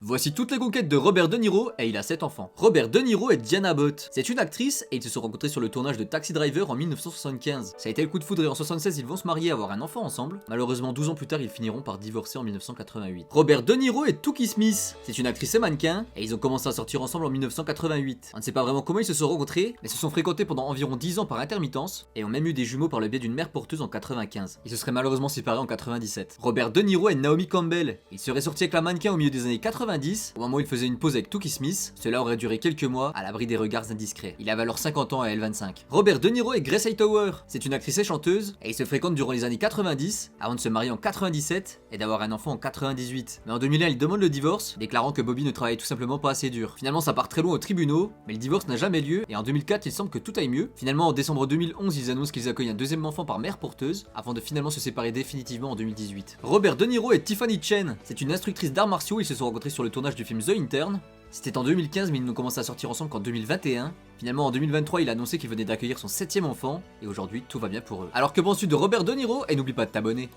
Voici toutes les conquêtes de Robert De Niro et il a 7 enfants. Robert De Niro et Diana Abbott. C'est une actrice et ils se sont rencontrés sur le tournage de Taxi Driver en 1975. Ça a été le coup de foudre et en 1976 ils vont se marier et avoir un enfant ensemble. Malheureusement 12 ans plus tard ils finiront par divorcer en 1988. Robert De Niro et Toukie Smith. C'est une actrice et mannequin et ils ont commencé à sortir ensemble en 1988. On ne sait pas vraiment comment ils se sont rencontrés mais se sont fréquentés pendant environ 10 ans par intermittence et ont même eu des jumeaux par le biais d'une mère porteuse en 95. Ils se seraient malheureusement séparés en 97. Robert De Niro et Naomi Campbell. Ils seraient sortis avec la mannequin au milieu des années 90 au moment où il faisait une pause avec Toukie Smith. Cela aurait duré quelques mois à l'abri des regards indiscrets. Il avait alors 50 ans et elle 25. Robert De Niro et Grace Hightower. C'est une actrice et chanteuse et ils se fréquentent durant les années 90 avant de se marier en 97 et d'avoir un enfant en 98. Mais en 2001 il demande le divorce, déclarant que Bobby ne travaillait tout simplement pas assez dur. Finalement ça part très loin aux tribunaux, mais le divorce n'a jamais lieu et en 2004 il semble que tout aille mieux. Finalement en décembre 2011 ils annoncent qu'ils accueillent un deuxième enfant par mère porteuse avant de finalement se séparer définitivement en 2018. Robert De Niro et Tiffany Chen. C'est une instructrice d'arts martiaux, ils se sont rencontrés sur le tournage du film The Intern. C'était en 2015 mais ils n'ont commencé à sortir ensemble qu'en 2021. Finalement en 2023 il a annoncé qu'il venait d'accueillir son 7ème enfant et aujourd'hui tout va bien pour eux. Alors que penses-tu de Robert De Niro et n'oublie pas de t'abonner.